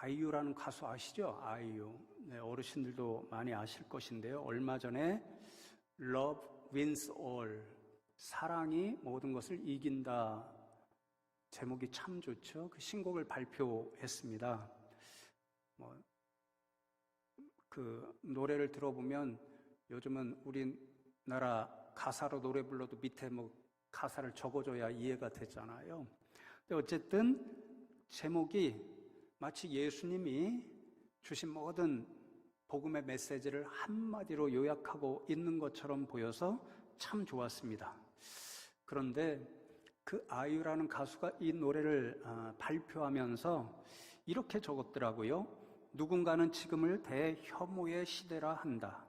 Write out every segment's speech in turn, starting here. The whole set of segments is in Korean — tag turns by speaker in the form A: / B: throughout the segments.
A: 아이유라는 가수 아시죠? 아이유. 네, 어르신들도 많이 아실 것인데요. 얼마 전에 Love Wins All, 사랑이 모든 것을 이긴다. 제목이 참 좋죠. 그 신곡을 발표했습니다. 그 노래를 들어보면 요즘은 우리나라 가사로 노래 불러도 밑에 가사를 적어줘야 이해가 되잖아요. 근데 어쨌든 제목이 마치 예수님이 주신 모든 복음의 메시지를 한마디로 요약하고 있는 것처럼 보여서 참 좋았습니다. 그런데 그 아이유라는 가수가 이 노래를 발표하면서 이렇게 적었더라고요. 누군가는 지금을 대혐오의 시대라 한다.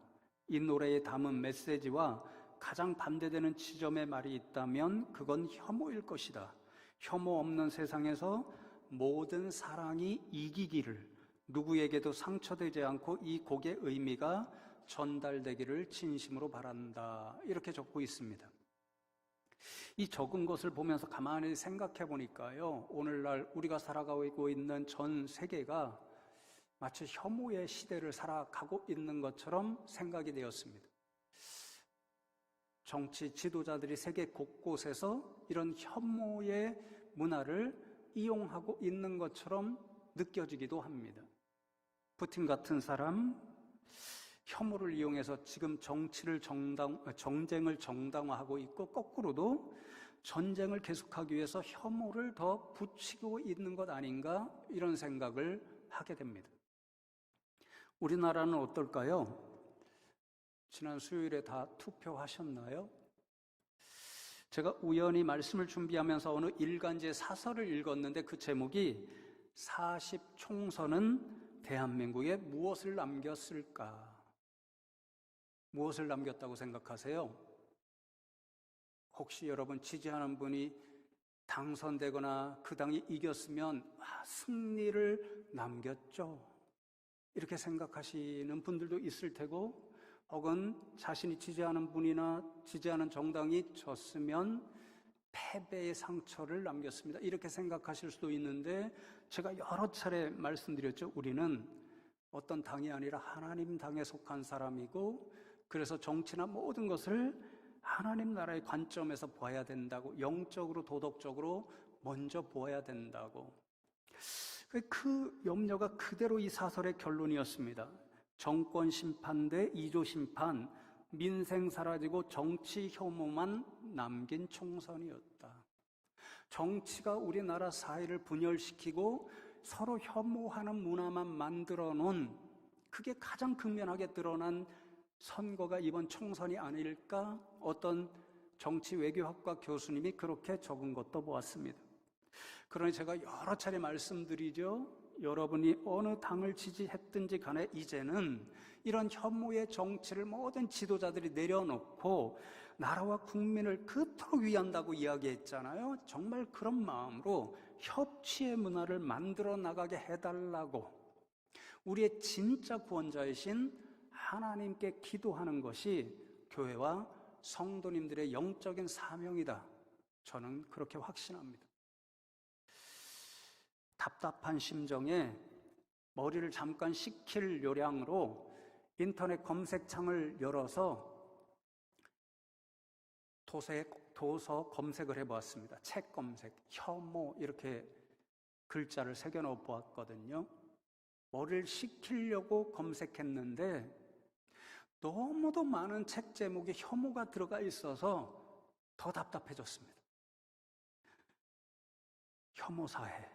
A: 이 노래에 담은 메시지와 가장 반대되는 지점의 말이 있다면 그건 혐오일 것이다. 혐오 없는 세상에서 모든 사랑이 이기기를, 누구에게도 상처되지 않고 이 곡의 의미가 전달되기를 진심으로 바란다. 이렇게 적고 있습니다. 이 적은 것을 보면서 가만히 생각해 보니까요, 오늘날 우리가 살아가고 있는 전 세계가 마치 혐오의 시대를 살아가고 있는 것처럼 생각이 되었습니다. 정치 지도자들이 세계 곳곳에서 이런 혐오의 문화를 이용하고 있는 것처럼 느껴지기도 합니다. 푸틴 같은 사람, 혐오를 이용해서 지금 정쟁을 정당화하고 있고, 거꾸로도 전쟁을 계속하기 위해서 혐오를 더 붙이고 있는 것 아닌가, 이런 생각을 하게 됩니다. 우리나라는 어떨까요? 지난 수요일에 다 투표하셨나요? 제가 우연히 말씀을 준비하면서 어느 일간지의 사설을 읽었는데 그 제목이 40총선은 대한민국에 무엇을 남겼을까? 무엇을 남겼다고 생각하세요? 혹시 여러분 지지하는 분이 당선되거나 그 당이 이겼으면 승리를 남겼죠? 이렇게 생각하시는 분들도 있을 테고, 혹은 자신이 지지하는 분이나 지지하는 정당이 졌으면 패배의 상처를 남겼습니다. 이렇게 생각하실 수도 있는데, 제가 여러 차례 말씀드렸죠. 우리는 어떤 당이 아니라 하나님 당에 속한 사람이고, 그래서 정치나 모든 것을 하나님 나라의 관점에서 보아야 된다고, 영적으로 도덕적으로 먼저 보아야 된다고. 그 염려가 그대로 이 사설의 결론이었습니다. 정권 심판 대 이조 심판, 민생 사라지고 정치 혐오만 남긴 총선이었다. 정치가 우리나라 사회를 분열시키고 서로 혐오하는 문화만 만들어 놓은, 그게 가장 극명하게 드러난 선거가 이번 총선이 아닐까? 어떤 정치 외교학과 교수님이 그렇게 적은 것도 보았습니다. 그러니 제가 여러 차례 말씀드리죠. 여러분이 어느 당을 지지했든지 간에 이제는 이런 혐오의 정치를 모든 지도자들이 내려놓고 나라와 국민을 그토록 위한다고 이야기했잖아요. 정말 그런 마음으로 협치의 문화를 만들어 나가게 해달라고, 우리의 진짜 구원자이신 하나님께 기도하는 것이 교회와 성도님들의 영적인 사명이다. 저는 그렇게 확신합니다. 답답한 심정에 머리를 잠깐 식힐 요량으로 인터넷 검색창을 열어서 도서 검색을 해보았습니다. 책 검색, 혐오 이렇게 글자를 새겨넣어 보았거든요. 머리를 식히려고 검색했는데 너무도 많은 책 제목에 혐오가 들어가 있어서 더 답답해졌습니다. 혐오 사회,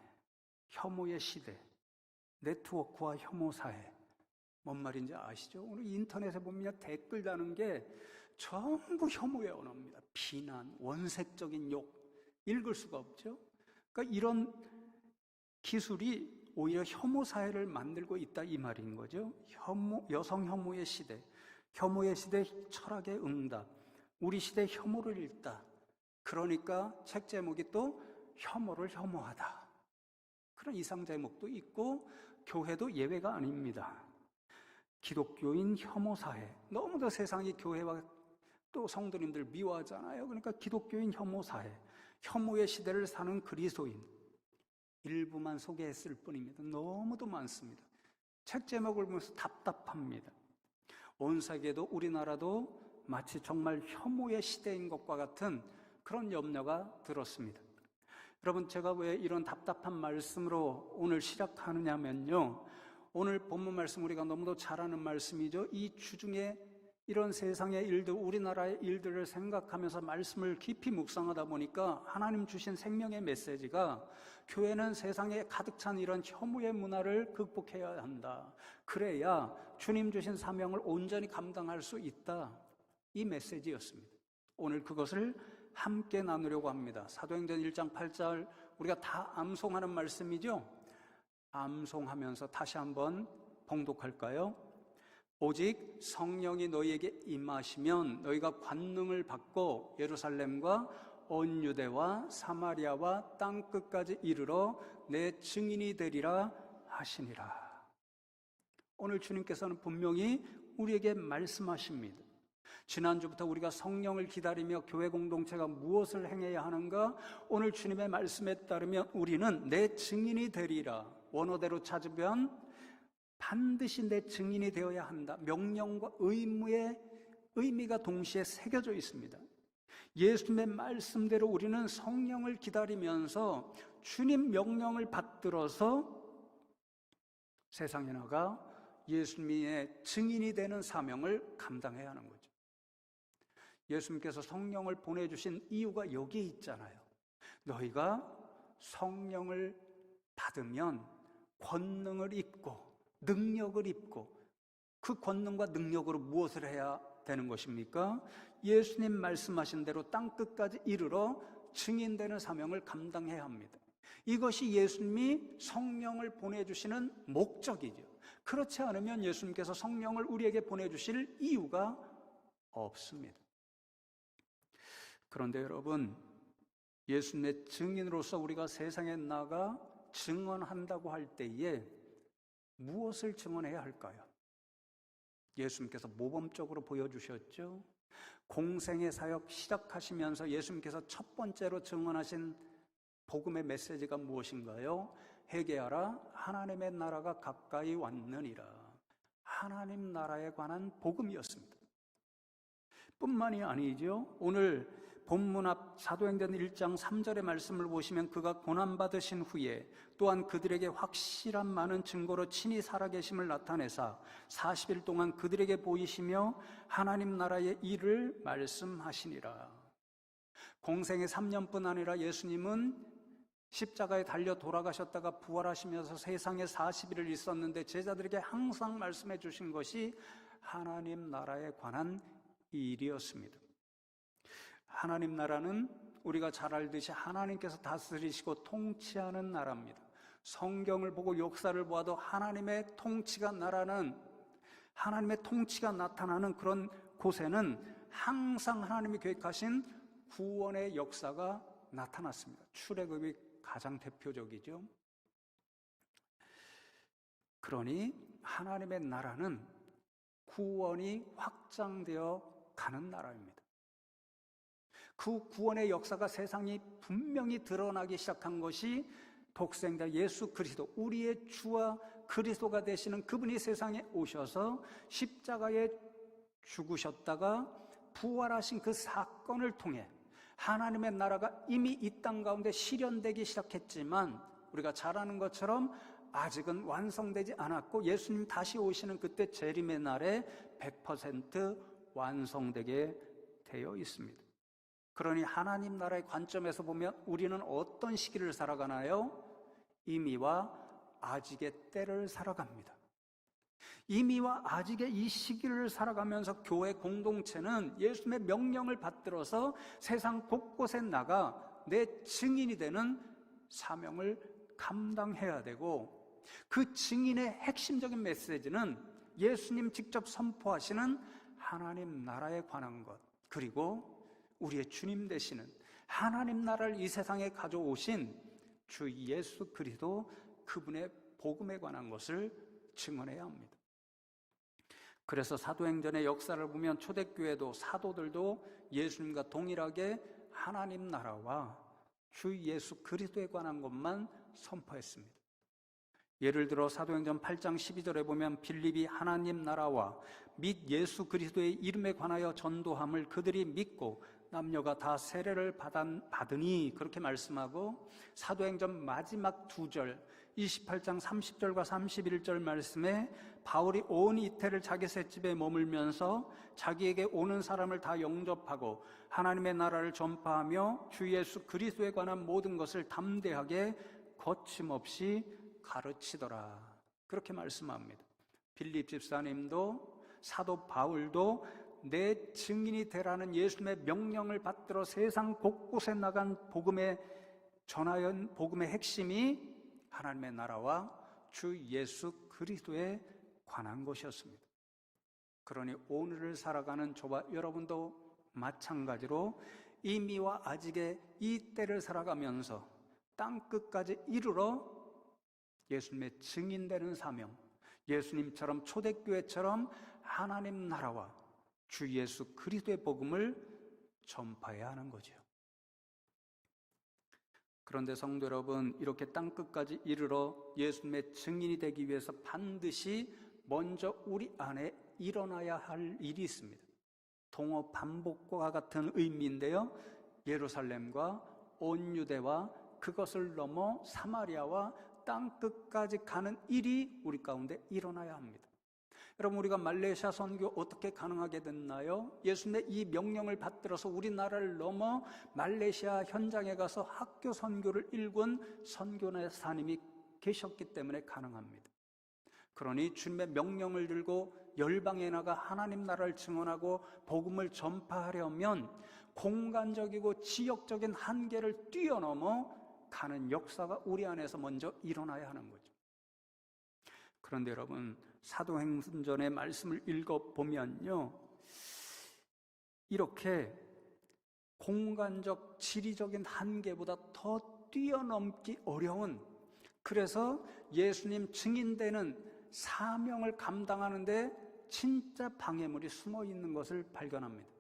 A: 혐오의 시대, 네트워크와 혐오 사회. 뭔 말인지 아시죠? 오늘 인터넷에 보면 댓글 다는 게 전부 혐오의 언어입니다. 비난, 원색적인 욕, 읽을 수가 없죠. 그러니까 이런 기술이 오히려 혐오 사회를 만들고 있다, 이 말인 거죠. 여성 혐오의 시대, 혐오의 시대 철학의 응답, 우리 시대 혐오를 읽다. 그러니까 책 제목이 또 혐오를 혐오하다. 그런 이상 제목도 있고, 교회도 예외가 아닙니다. 기독교인 혐오 사회. 너무도 세상이 교회와 또 성도님들 미워하잖아요. 그러니까 기독교인 혐오 사회, 혐오의 시대를 사는 그리스도인. 일부만 소개했을 뿐입니다. 너무도 많습니다. 책 제목을 보면서 답답합니다. 온 세계도 우리나라도 마치 정말 혐오의 시대인 것과 같은 그런 염려가 들었습니다. 여러분, 제가 왜 이런 답답한 말씀으로 오늘 시작하느냐면요, 오늘 본문 말씀 우리가 너무도 잘 아는 말씀이죠. 이 주중에 이런 세상의 일들, 우리나라의 일들을 생각하면서 말씀을 깊이 묵상하다 보니까 하나님 주신 생명의 메시지가 교회는 세상에 가득 찬 이런 혐오의 문화를 극복해야 한다. 그래야 주님 주신 사명을 온전히 감당할 수 있다. 이 메시지였습니다. 오늘 그것을 함께 나누려고 합니다. 사도행전 1장 8절 우리가 다 암송하는 말씀이죠. 암송하면서 다시 한번 봉독할까요? 오직 성령이 너희에게 임하시면 너희가 권능을 받고 예루살렘과 온 유대와 사마리아와 땅끝까지 이르러 내 증인이 되리라 하시니라. 오늘 주님께서는 분명히 우리에게 말씀하십니다. 지난주부터 우리가 성령을 기다리며 교회 공동체가 무엇을 행해야 하는가? 오늘 주님의 말씀에 따르면 우리는 내 증인이 되리라. 원어대로 찾으면 반드시 내 증인이 되어야 한다. 명령과 의무의 의미가 동시에 새겨져 있습니다. 예수님의 말씀대로 우리는 성령을 기다리면서 주님 명령을 받들어서 세상에 나가 예수님의 증인이 되는 사명을 감당해야 하는 거죠. 예수님께서 성령을 보내주신 이유가 여기에 있잖아요. 너희가 성령을 받으면 권능을 입고 능력을 입고, 그 권능과 능력으로 무엇을 해야 되는 것입니까? 예수님 말씀하신 대로 땅끝까지 이르러 증인되는 사명을 감당해야 합니다. 이것이 예수님이 성령을 보내주시는 목적이죠. 그렇지 않으면 예수님께서 성령을 우리에게 보내주실 이유가 없습니다. 그런데 여러분, 예수님의 증인으로서 우리가 세상에 나가 증언한다고 할 때에 무엇을 증언해야 할까요? 예수님께서 모범적으로 보여주셨죠. 공생의 사역 시작하시면서 예수님께서 첫 번째로 증언하신 복음의 메시지가 무엇인가요? 회개하라, 하나님의 나라가 가까이 왔느니라. 하나님 나라에 관한 복음이었습니다. 뿐만이 아니죠. 오늘 본문 앞 사도행전 1장 3절의 말씀을 보시면 그가 고난받으신 후에 또한 그들에게 확실한 많은 증거로 친히 살아계심을 나타내사 40일 동안 그들에게 보이시며 하나님 나라의 일을 말씀하시니라. 공생의 3년뿐 아니라 예수님은 십자가에 달려 돌아가셨다가 부활하시면서 세상에 40일을 있었는데 제자들에게 항상 말씀해 주신 것이 하나님 나라에 관한 일이었습니다. 하나님 나라는 우리가 잘 알듯이 하나님께서 다스리시고 통치하는 나라입니다. 성경을 보고 역사를 보아도 하나님의 통치가 나타나는 그런 곳에는 항상 하나님이 계획하신 구원의 역사가 나타났습니다. 출애굽이 가장 대표적이죠. 그러니 하나님의 나라는 구원이 확장되어 가는 나라입니다. 그 구원의 역사가 세상이 분명히 드러나기 시작한 것이 독생자 예수 그리스도, 우리의 주와 그리스도가 되시는 그분이 세상에 오셔서 십자가에 죽으셨다가 부활하신 그 사건을 통해 하나님의 나라가 이미 이 땅 가운데 실현되기 시작했지만 우리가 잘 아는 것처럼 아직은 완성되지 않았고 예수님 다시 오시는 그때 재림의 날에 100% 완성되게 되어 있습니다. 그러니 하나님 나라의 관점에서 보면 우리는 어떤 시기를 살아가나요? 이미와 아직의 때를 살아갑니다. 이미와 아직의 이 시기를 살아가면서 교회 공동체는 예수님의 명령을 받들어서 세상 곳곳에 나가 내 증인이 되는 사명을 감당해야 되고, 그 증인의 핵심적인 메시지는 예수님 직접 선포하시는 하나님 나라에 관한 것, 그리고 우리의 주님 되시는 하나님 나라를 이 세상에 가져오신 주 예수 그리스도, 그분의 복음에 관한 것을 증언해야 합니다. 그래서 사도행전의 역사를 보면 초대교회도 사도들도 예수님과 동일하게 하나님 나라와 주 예수 그리스도에 관한 것만 선포했습니다. 예를 들어 사도행전 8장 12절에 보면 빌립이 하나님 나라와 및 예수 그리스도의 이름에 관하여 전도함을 그들이 믿고 남녀가 다 세례를 받으니 그렇게 말씀하고, 사도행전 마지막 2절 28장 30절과 31절 말씀에 바울이 온 이태를 자기 셋집에 머물면서 자기에게 오는 사람을 다 영접하고 하나님의 나라를 전파하며 주 예수 그리스도에 관한 모든 것을 담대하게 거침없이 가르치더라, 그렇게 말씀합니다. 빌립 집사님도 사도 바울도 내 증인이 되라는 예수님의 명령을 받들어 세상 곳곳에 나간 복음의 핵심이 하나님의 나라와 주 예수 그리스도에 관한 것이었습니다. 그러니 오늘을 살아가는 저와 여러분도 마찬가지로 이미와 아직의 이 때를 살아가면서 땅끝까지 이르러 예수님의 증인되는 사명, 예수님처럼 초대교회처럼 하나님 나라와 주 예수 그리스도의 복음을 전파해야 하는 거죠. 그런데 성도 여러분, 이렇게 땅끝까지 이르러 예수님의 증인이 되기 위해서 반드시 먼저 우리 안에 일어나야 할 일이 있습니다. 동어 반복과 같은 의미인데요, 예루살렘과 온 유대와 그것을 넘어 사마리아와 땅끝까지 가는 일이 우리 가운데 일어나야 합니다. 여러분, 우리가 말레이시아 선교 어떻게 가능하게 됐나요? 예수님의 이 명령을 받들어서 우리나라를 넘어 말레이시아 현장에 가서 학교 선교를 일군 선교사님이 계셨기 때문에 가능합니다. 그러니 주님의 명령을 들고 열방에 나가 하나님 나라를 증언하고 복음을 전파하려면 공간적이고 지역적인 한계를 뛰어넘어 가는 역사가 우리 안에서 먼저 일어나야 하는 거죠. 그런데 여러분, 사도행전의 말씀을 읽어보면요, 이렇게 공간적 지리적인 한계보다 더 뛰어넘기 어려운, 그래서 예수님 증인되는 사명을 감당하는데 진짜 방해물이 숨어 있는 것을 발견합니다.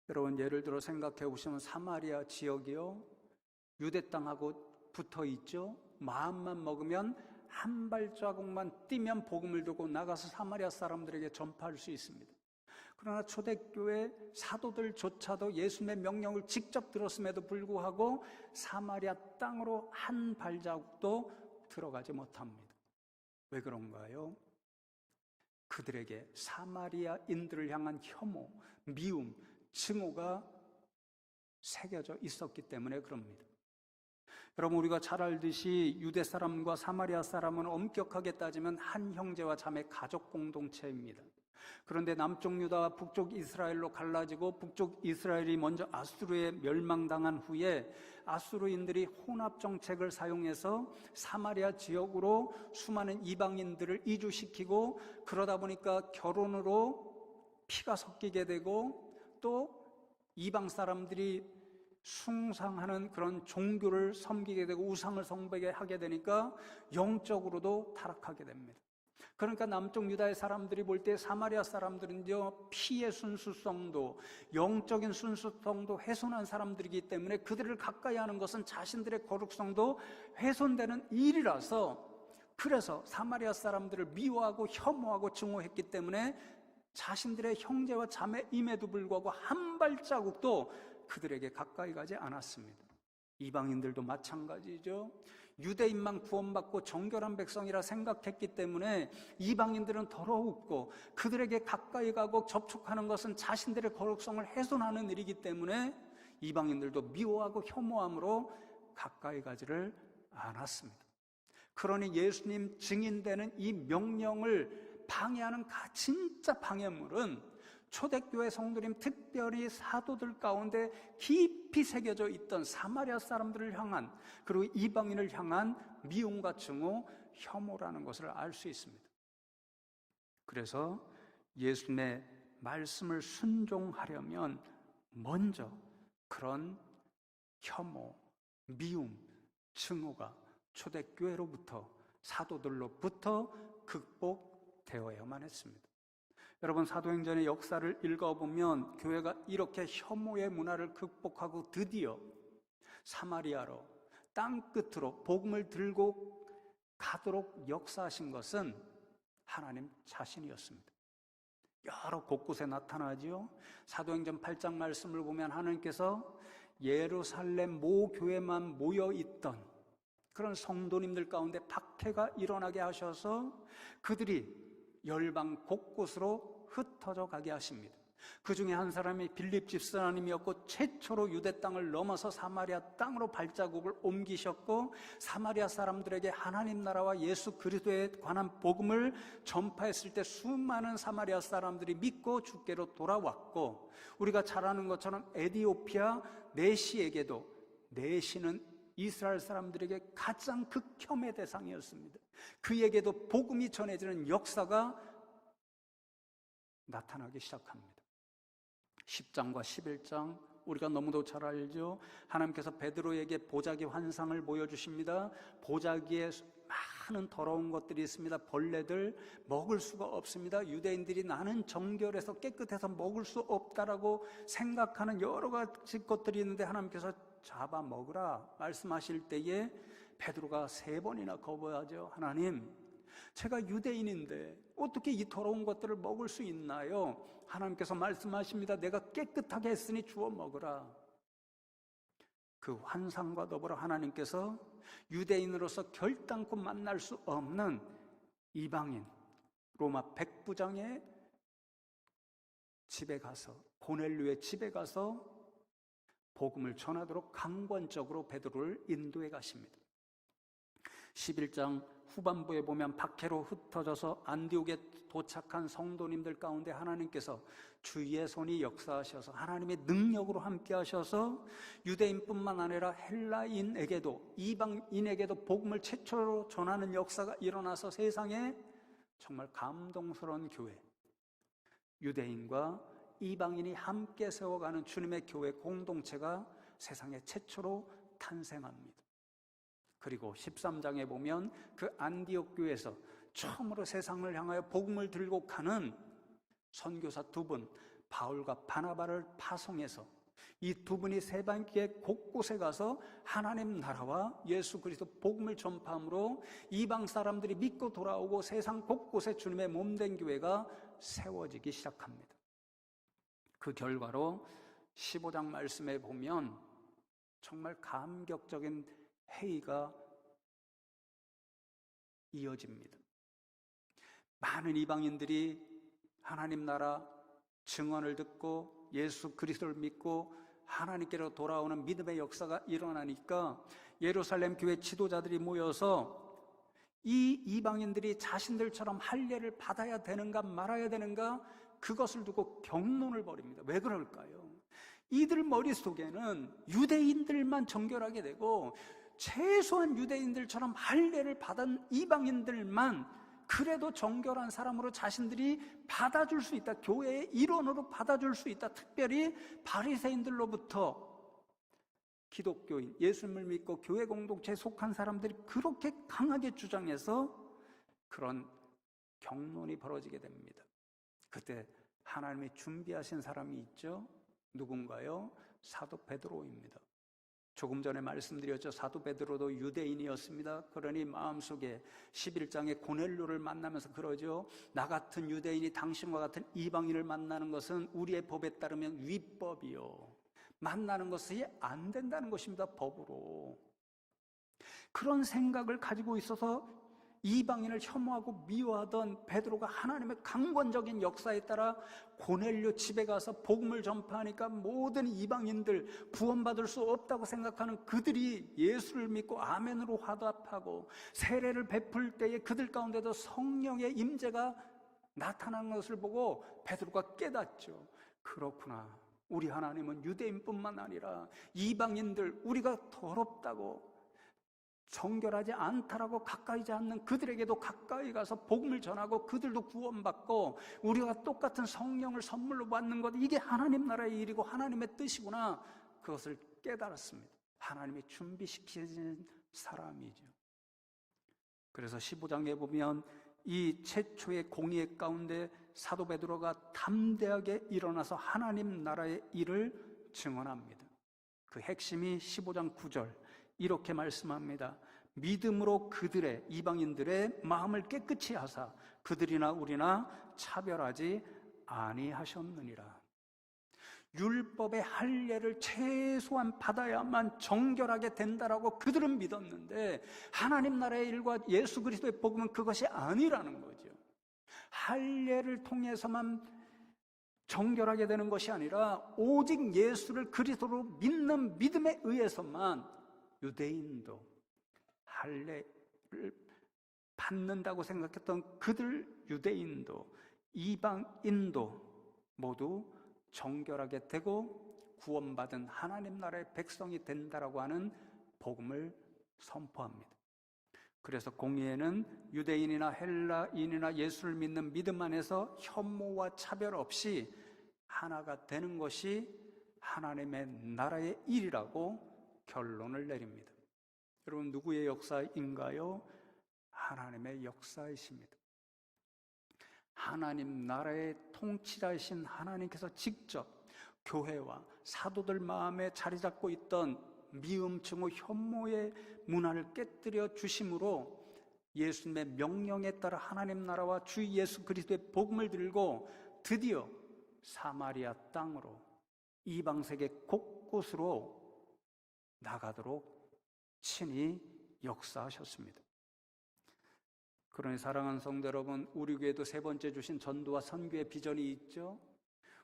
A: 여러분, 예를 들어 생각해 보시면 사마리아 지역이요, 유대 땅하고 붙어 있죠. 마음만 먹으면 한 발자국만 뛰면 복음을 들고 나가서 사마리아 사람들에게 전파할 수 있습니다. 그러나 초대교회 사도들조차도 예수님의 명령을 직접 들었음에도 불구하고 사마리아 땅으로 한 발자국도 들어가지 못합니다. 왜 그런가요? 그들에게 사마리아인들을 향한 혐오, 미움, 증오가 새겨져 있었기 때문에 그럽니다. 여러분, 우리가 잘 알듯이 유대 사람과 사마리아 사람은 엄격하게 따지면 한 형제와 자매 가족 공동체입니다. 그런데 남쪽 유다와 북쪽 이스라엘로 갈라지고 북쪽 이스라엘이 먼저 아수르에 멸망당한 후에 아수르인들이 혼합 정책을 사용해서 사마리아 지역으로 수많은 이방인들을 이주시키고, 그러다 보니까 결혼으로 피가 섞이게 되고 또 이방 사람들이 숭상하는 그런 종교를 섬기게 되고 우상을 숭배하게 되니까 영적으로도 타락하게 됩니다. 그러니까 남쪽 유다의 사람들이 볼 때 사마리아 사람들은요, 피의 순수성도, 영적인 순수성도 훼손한 사람들이기 때문에 그들을 가까이 하는 것은 자신들의 거룩성도 훼손되는 일이라서, 그래서 사마리아 사람들을 미워하고 혐오하고 증오했기 때문에 자신들의 형제와 자매임에도 불구하고 한 발자국도 그들에게 가까이 가지 않았습니다. 이방인들도 마찬가지죠. 유대인만 구원받고 정결한 백성이라 생각했기 때문에 이방인들은 더러웠고, 그들에게 가까이 가고 접촉하는 것은 자신들의 거룩성을 훼손하는 일이기 때문에 이방인들도 미워하고 혐오함으로 가까이 가지를 않았습니다. 그러니 예수님 증인되는 이 명령을 방해하는 진짜 방해물은 초대교회 성도님, 특별히 사도들 가운데 깊이 새겨져 있던 사마리아 사람들을 향한, 그리고 이방인을 향한 미움과 증오, 혐오라는 것을 알 수 있습니다. 그래서 예수님의 말씀을 순종하려면 먼저 그런 혐오, 미움, 증오가 초대교회로부터, 사도들로부터 극복되어야만 했습니다. 여러분, 사도행전의 역사를 읽어보면 교회가 이렇게 혐오의 문화를 극복하고 드디어 사마리아로, 땅 끝으로 복음을 들고 가도록 역사하신 것은 하나님 자신이었습니다. 여러 곳곳에 나타나지요. 사도행전 8장 말씀을 보면 하나님께서 예루살렘 모 교회만 모여있던 그런 성도님들 가운데 박해가 일어나게 하셔서 그들이 열방 곳곳으로 흩어져 가게 하십니다. 그 중에 한 사람이 빌립 집사님이었고 최초로 유대 땅을 넘어서 사마리아 땅으로 발자국을 옮기셨고 사마리아 사람들에게 하나님 나라와 예수 그리스도에 관한 복음을 전파했을 때 수많은 사마리아 사람들이 믿고 주께로 돌아왔고, 우리가 잘 아는 것처럼 에디오피아 내시에게도, 내시는 이스라엘 사람들에게 가장 극혐의 대상이었습니다. 그에게도 복음이 전해지는 역사가 나타나기 시작합니다. 10장과 11장 우리가 너무도 잘 알죠. 하나님께서 베드로에게 보자기 환상을 보여주십니다. 보자기에 많은 더러운 것들이 있습니다. 벌레들, 먹을 수가 없습니다. 유대인들이 나는 정결해서 깨끗해서 먹을 수 없다라고 생각하는 여러 가지 것들이 있는데 하나님께서 잡아 먹으라 말씀하실 때에 베드로가 3번이나 거부하죠. 하나님, 제가 유대인인데 어떻게 이 더러운 것들을 먹을 수 있나요? 하나님께서 말씀하십니다. 내가 깨끗하게 했으니 주워 먹으라. 그 환상과 더불어 하나님께서 유대인으로서 결단코 만날 수 없는 이방인 로마 백부장의 집에 가서, 고넬료의 집에 가서 복음을 전하도록 강권적으로 베드로를 인도해 가십니다. 11장 후반부에 보면 박해로 흩어져서 안디옥에 도착한 성도님들 가운데 하나님께서 주의 손이 역사하셔서 하나님의 능력으로 함께 하셔서 유대인뿐만 아니라 헬라인에게도, 이방인에게도 복음을 최초로 전하는 역사가 일어나서 세상에 정말 감동스러운 교회, 유대인과 이방인이 함께 세워가는 주님의 교회 공동체가 세상에 최초로 탄생합니다. 그리고 13장에 보면 그 안디옥 교회에서 처음으로 세상을 향하여 복음을 들고 가는 선교사 2분, 바울과 바나바를 파송해서 이 2분이 세반기에 곳곳에 가서 하나님 나라와 예수 그리스도 복음을 전파함으로 이방 사람들이 믿고 돌아오고 세상 곳곳에 주님의 몸된 교회가 세워지기 시작합니다. 그 결과로 15장 말씀에 보면 정말 감격적인 회의가 이어집니다. 많은 이방인들이 하나님 나라 증언을 듣고 예수 그리스도를 믿고 하나님께로 돌아오는 믿음의 역사가 일어나니까 예루살렘 교회 지도자들이 모여서 이 이방인들이 자신들처럼 할례를 받아야 되는가 말아야 되는가 그것을 두고 경론을 벌입니다. 왜 그럴까요? 이들 머릿속에는 유대인들만 정결하게 되고 최소한 유대인들처럼 할례를 받은 이방인들만 그래도 정결한 사람으로 자신들이 받아줄 수 있다, 교회의 일원으로 받아줄 수 있다. 특별히 바리새인들로부터 기독교인, 예수님을 믿고 교회 공동체에 속한 사람들이 그렇게 강하게 주장해서 그런 경론이 벌어지게 됩니다. 그때 하나님이 준비하신 사람이 있죠. 누군가요? 사도 베드로입니다. 조금 전에 말씀드렸죠. 사도 베드로도 유대인이었습니다. 그러니 마음속에 11장에 고넬료를 만나면서 그러죠. 나 같은 유대인이 당신과 같은 이방인을 만나는 것은 우리의 법에 따르면 위법이요, 만나는 것이 안 된다는 것입니다. 법으로. 그런 생각을 가지고 있어서 이방인을 혐오하고 미워하던 베드로가 하나님의 강권적인 역사에 따라 고넬료 집에 가서 복음을 전파하니까 모든 이방인들, 구원받을 수 없다고 생각하는 그들이 예수를 믿고 아멘으로 화답하고 세례를 베풀 때에 그들 가운데도 성령의 임재가 나타나는 것을 보고 베드로가 깨닫죠. 그렇구나, 우리 하나님은 유대인뿐만 아니라 이방인들, 우리가 더럽다고 정결하지 않다라고 가까이지 않는 그들에게도 가까이 가서 복음을 전하고 그들도 구원받고 우리가 똑같은 성령을 선물로 받는 것, 이게 하나님 나라의 일이고 하나님의 뜻이구나, 그것을 깨달았습니다. 하나님이 준비시키신 사람이죠. 그래서 15장에 보면 이 최초의 공의 가운데 사도 베드로가 담대하게 일어나서 하나님 나라의 일을 증언합니다. 그 핵심이 15장 9절, 이렇게 말씀합니다. 믿음으로 그들의, 이방인들의 마음을 깨끗이 하사 그들이나 우리나 차별하지 아니하셨느니라. 율법의 할례를 최소한 받아야만 정결하게 된다라고 그들은 믿었는데, 하나님 나라의 일과 예수 그리스도의 복음은 그것이 아니라는 거죠. 할례를 통해서만 정결하게 되는 것이 아니라 오직 예수를 그리스도로 믿는 믿음에 의해서만 유대인도 할례를 받는다고 생각했던 그들 유대인도 이방인도 모두 정결하게 되고 구원받은 하나님 나라의 백성이 된다라고 하는 복음을 선포합니다. 그래서 공의회는 유대인이나 헬라인이나 예수를 믿는 믿음 안에서 혐오와 차별 없이 하나가 되는 것이 하나님의 나라의 일이라고 결론을 내립니다. 여러분, 누구의 역사인가요? 하나님의 역사이십니다. 하나님 나라의 통치자이신 하나님께서 직접 교회와 사도들 마음에 자리 잡고 있던 미움, 증오, 혐오의 문화를 깨뜨려 주심으로 예수님의 명령에 따라 하나님 나라와 주 예수 그리스도의 복음을 들고 드디어 사마리아 땅으로 이방 세계 곳곳으로 나가도록 친히 역사하셨습니다. 그러니 사랑하는 성도 여러분, 우리 교회도 세 번째 주신 전도와 선교의 비전이 있죠.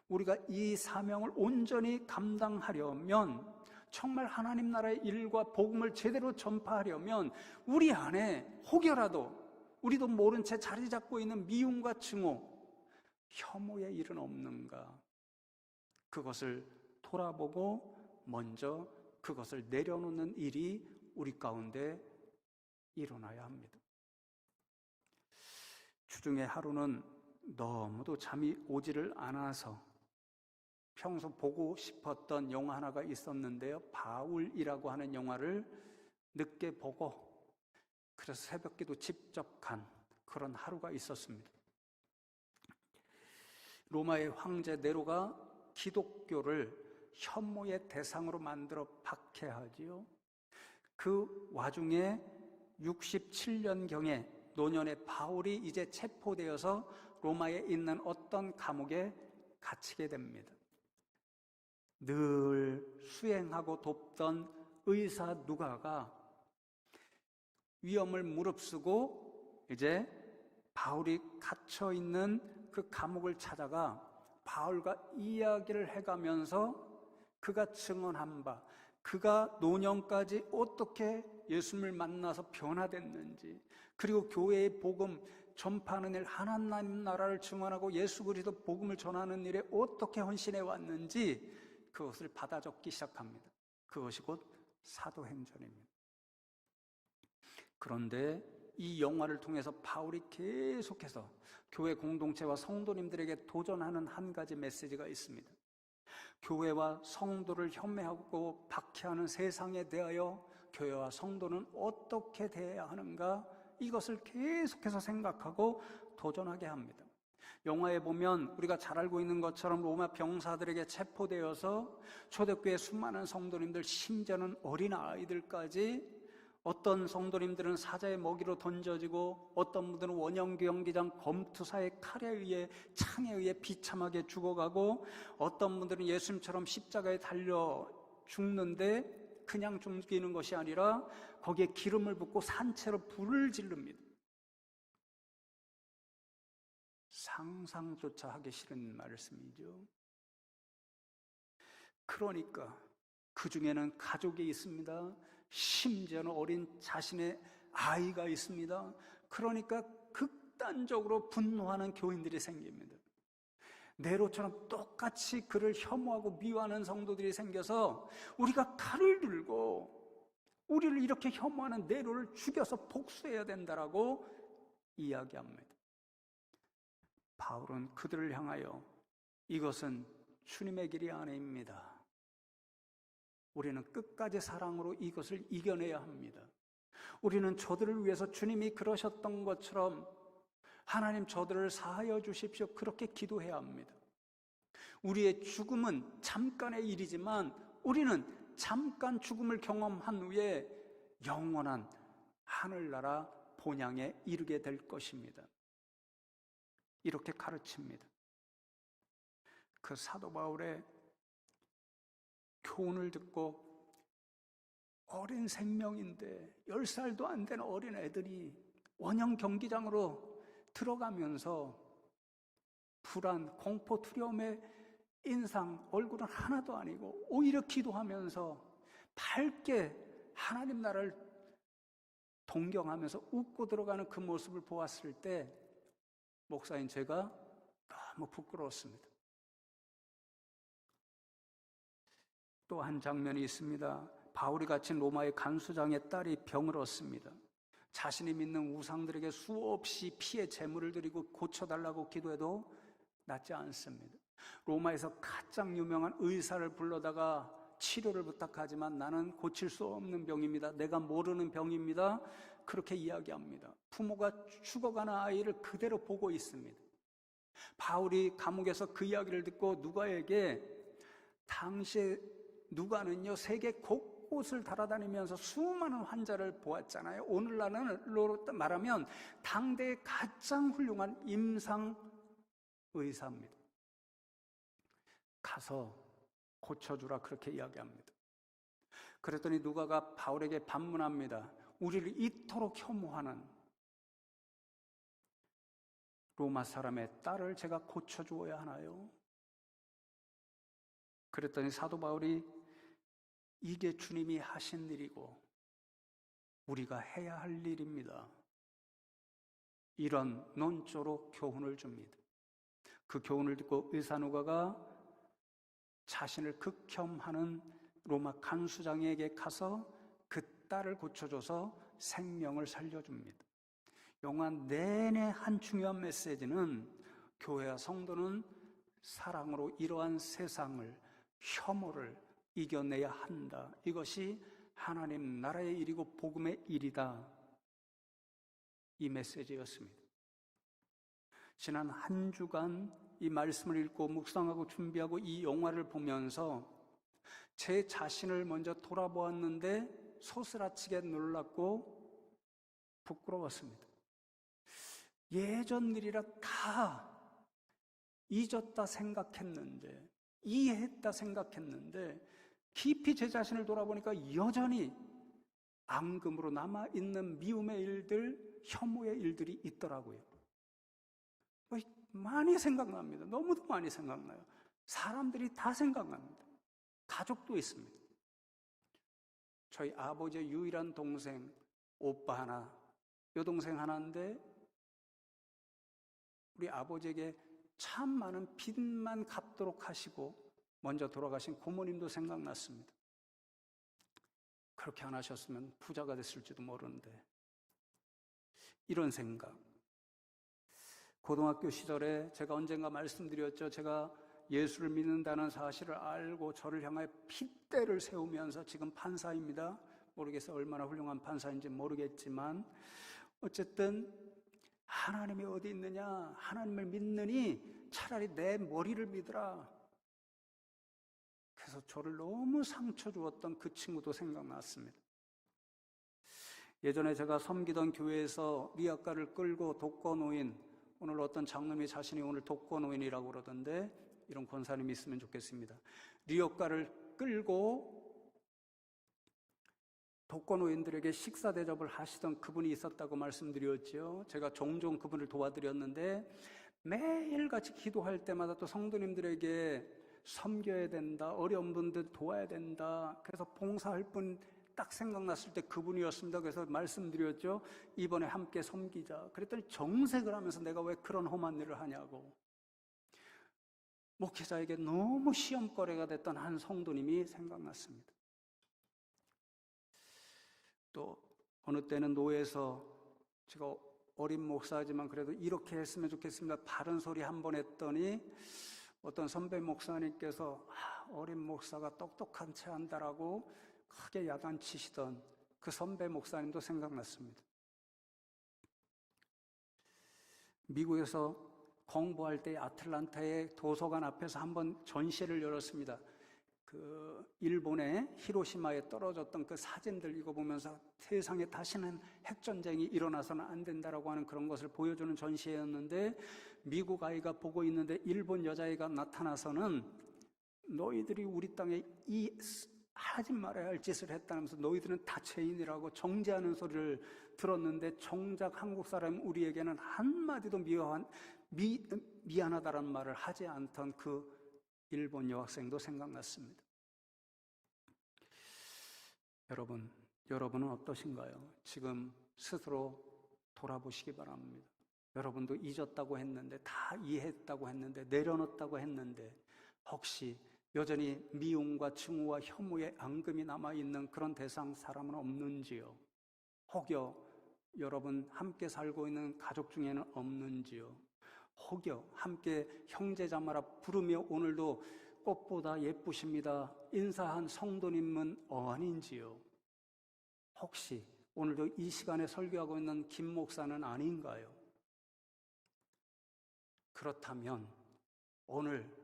A: 우리가 이 사명을 온전히 감당하려면, 정말 하나님 나라의 일과 복음을 제대로 전파하려면 우리 안에 혹여라도 우리도 모른 채 자리 잡고 있는 미움과 증오, 혐오의 일은 없는가, 그것을 돌아보고 먼저 그것을 내려놓는 일이 우리 가운데 일어나야 합니다. 주중에 하루는 너무도 잠이 오지를 않아서 평소 보고 싶었던 영화 하나가 있었는데요, 바울이라고 하는 영화를 늦게 보고 그래서 새벽기도 직접 간 그런 하루가 있었습니다. 로마의 황제 네로가 기독교를 혐오의 대상으로 만들어 박해하지요. 그 와중에 67년경에 노년의 바울이 이제 체포되어서 로마에 있는 어떤 감옥에 갇히게 됩니다. 늘 수행하고 돕던 의사 누가가 위험을 무릅쓰고 이제 바울이 갇혀 있는 그 감옥을 찾아가 바울과 이야기를 해가면서 그가 증언한 바, 그가 노년까지 어떻게 예수님을 만나서 변화됐는지, 그리고 교회의 복음 전파하는 일, 하나님 나라를 증언하고 예수 그리스도 복음을 전하는 일에 어떻게 헌신해 왔는지 그것을 받아 적기 시작합니다. 그것이 곧 사도행전입니다. 그런데 이 영화를 통해서 바울이 계속해서 교회 공동체와 성도님들에게 도전하는 한 가지 메시지가 있습니다. 교회와 성도를 혐오하고 박해하는 세상에 대하여 교회와 성도는 어떻게 대해야 하는가, 이것을 계속해서 생각하고 도전하게 합니다. 영화에 보면 우리가 잘 알고 있는 것처럼 로마 병사들에게 체포되어서 초대교회 수많은 성도님들, 심지어는 어린아이들까지, 어떤 성도님들은 사자의 먹이로 던져지고 어떤 분들은 원형 경기장 검투사의 칼에 의해, 창에 의해 비참하게 죽어가고, 어떤 분들은 예수님처럼 십자가에 달려 죽는데 그냥 죽이는 것이 아니라 거기에 기름을 붓고 산채로 불을 지릅니다. 상상조차 하기 싫은 말씀이죠. 그러니까 그 중에는 가족이 있습니다. 심지어는 어린 자신의 아이가 있습니다. 그러니까 극단적으로 분노하는 교인들이 생깁니다. 네로처럼 똑같이 그를 혐오하고 미워하는 성도들이 생겨서 우리가 칼을 들고 우리를 이렇게 혐오하는 네로를 죽여서 복수해야 된다라고 이야기합니다. 바울은 그들을 향하여 이것은 주님의 길이 아닙니다. 우리는 끝까지 사랑으로 이것을 이겨내야 합니다. 우리는 저들을 위해서 주님이 그러셨던 것처럼 하나님 저들을 사하여 주십시오, 그렇게 기도해야 합니다. 우리의 죽음은 잠깐의 일이지만 우리는 잠깐 죽음을 경험한 후에 영원한 하늘나라 본향에 이르게 될 것입니다. 이렇게 가르칩니다. 그 사도 바울의 교훈을 듣고 어린 생명인데 10살도 안 된 어린 애들이 원형 경기장으로 들어가면서 불안, 공포, 두려움의 인상, 얼굴은 하나도 아니고 오히려 기도하면서 밝게 하나님 나라를 동경하면서 웃고 들어가는 그 모습을 보았을 때 목사인 제가 너무 부끄러웠습니다. 또 한 장면이 있습니다. 바울이 갇힌 로마의 간수장의 딸이 병을 얻습니다. 자신이 믿는 우상들에게 수없이 피해 제물을 드리고 고쳐달라고 기도해도 낫지 않습니다. 로마에서 가장 유명한 의사를 불러다가 치료를 부탁하지만 나는 고칠 수 없는 병입니다. 내가 모르는 병입니다. 그렇게 이야기합니다. 부모가 죽어가는 아이를 그대로 보고 있습니다. 바울이 감옥에서 그 이야기를 듣고 누가에게 당시 누가는요 세계 곳곳을 달아다니면서 수많은 환자를 보았잖아요. 오늘날로 말하면 당대의 가장 훌륭한 임상 의사입니다. 가서 고쳐주라 그렇게 이야기합니다. 그랬더니 누가가 바울에게 반문합니다. 우리를 이토록 혐오하는 로마 사람의 딸을 제가 고쳐주어야 하나요? 그랬더니 사도 바울이 이게 주님이 하신 일이고 우리가 해야 할 일입니다. 이런 논조로 교훈을 줍니다. 그 교훈을 듣고 의사 누가가 자신을 극혐하는 로마 간수장에게 가서 그 딸을 고쳐줘서 생명을 살려줍니다. 영화 내내 한 중요한 메시지는 교회와 성도는 사랑으로 이러한 세상을, 혐오를 이겨내야 한다. 이것이 하나님 나라의 일이고 복음의 일이다. 이 메시지였습니다. 지난 한 주간 이 말씀을 읽고 묵상하고 준비하고 이 영화를 보면서 제 자신을 먼저 돌아보았는데 소스라치게 놀랐고 부끄러웠습니다. 예전 일이라 다 잊었다 생각했는데, 이해했다 생각했는데 깊이 제 자신을 돌아보니까 여전히 앙금으로 남아있는 미움의 일들, 혐오의 일들이 있더라고요. 많이 생각납니다. 너무도 많이 생각나요. 사람들이 다 생각납니다. 가족도 있습니다. 저희 아버지의 유일한 동생, 오빠 하나, 여동생 하나인데 우리 아버지에게 참 많은 빚만 갚도록 하시고 먼저 돌아가신 고모님도 생각났습니다. 그렇게 안 하셨으면 부자가 됐을지도 모르는데 이런 생각. 고등학교 시절에 제가 언젠가 말씀드렸죠. 제가 예수를 믿는다는 사실을 알고 저를 향해 핏대를 세우면서 지금 판사입니다. 모르겠어요. 얼마나 훌륭한 판사인지 모르겠지만 어쨌든 하나님이 어디 있느냐, 하나님을 믿느니 차라리 내 머리를 믿으라. 그래서 저를 너무 상처 주었던 그 친구도 생각났습니다. 예전에 제가 섬기던 교회에서 리아카를 끌고 독거노인, 오늘 어떤 장로님이 자신이 오늘 독거노인이라고 그러던데 이런 권사님이 있으면 좋겠습니다. 리어카를 끌고 독거노인들에게 식사 대접을 하시던 그분이 있었다고 말씀드렸죠. 제가 종종 그분을 도와드렸는데 매일같이 기도할 때마다 또 성도님들에게 섬겨야 된다, 어려운 분들 도와야 된다, 그래서 봉사할 분 딱 생각났을 때 그분이었습니다. 그래서 말씀드렸죠. 이번에 함께 섬기자. 그랬더니 정색을 하면서 내가 왜 그런 험한 일을 하냐고. 목회자에게 너무 시험거리가 됐던 한 성도님이 생각났습니다. 또 어느 때는 노예에서 제가 어린 목사지만 그래도 이렇게 했으면 좋겠습니다. 바른 소리 한 번 했더니 어떤 선배 목사님께서 어린 목사가 똑똑한 채 한다라고 크게 야단치시던 그 선배 목사님도 생각났습니다. 미국에서 공부할 때 아틀란타의 도서관 앞에서 한번 전시회를 열었습니다. 일본의 히로시마에 떨어졌던 그 사진들 이거 보면서 세상에 다시는 핵전쟁이 일어나서는 안 된다라고 하는 그런 것을 보여주는 전시회였는데, 미국 아이가 보고 있는데 일본 여자아이가 나타나서는 너희들이 우리 땅에 이 하지 말아야 할 짓을 했다면서 너희들은 다 죄인이라고 정죄하는 소리를 들었는데, 정작 한국 사람 우리에게는 한마디도 미안하다라는 말을 하지 않던 그 일본 여학생도 생각났습니다. 여러분은 어떠신가요? 지금 스스로 돌아보시기 바랍니다. 여러분도 잊었다고 했는데, 다 이해했다고 했는데, 내려놓았다고 했는데, 혹시 여전히 미움과 증오와 혐오의 앙금이 남아있는 그런 대상 사람은 없는지요? 혹여 여러분 함께 살고 있는 가족 중에는 없는지요? 혹여 함께 형제자매라 부르며 오늘도 꽃보다 예쁘십니다 인사한 성도님은 아닌지요? 혹시 오늘도 이 시간에 설교하고 있는 김 목사는 아닌가요? 그렇다면 오늘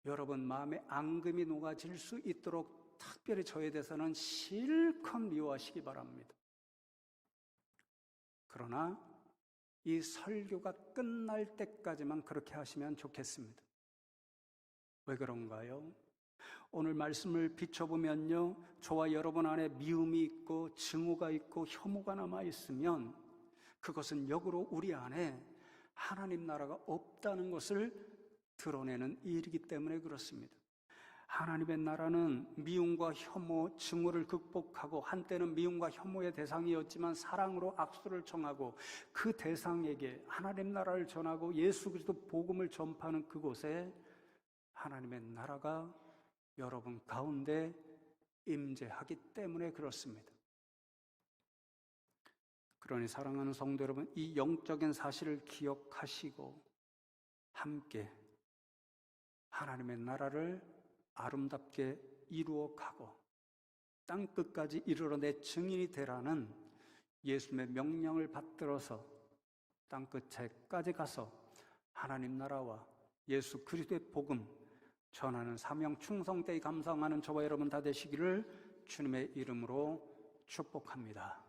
A: 여러분 마음에 앙금이 녹아질 수 있도록 특별히 저에 대해서는 실컷 미워하시기 바랍니다. 그러나 이 설교가 끝날 때까지만 그렇게 하시면 좋겠습니다. 왜 그런가요? 오늘 말씀을 비춰보면요, 저와 여러분 안에 미움이 있고 증오가 있고 혐오가 남아있으면 그것은 역으로 우리 안에 하나님 나라가 없다는 것을 드러내는 일이기 때문에 그렇습니다. 하나님의 나라는 미움과 혐오, 증오를 극복하고, 한때는 미움과 혐오의 대상이었지만 사랑으로 악수를 청하고 그 대상에게 하나님 나라를 전하고 예수 그리스도 복음을 전파하는 그곳에 하나님의 나라가 여러분 가운데 임재하기 때문에 그렇습니다. 그러니 사랑하는 성도 여러분, 이 영적인 사실을 기억하시고 함께 하나님의 나라를 아름답게 이루어 가고 땅끝까지 이르러 내 증인이 되라는 예수님의 명령을 받들어서 땅끝에까지 가서 하나님 나라와 예수 그리스도의 복음 전하는 사명 충성되이 감사하는 저와 여러분 다 되시기를 주님의 이름으로 축복합니다.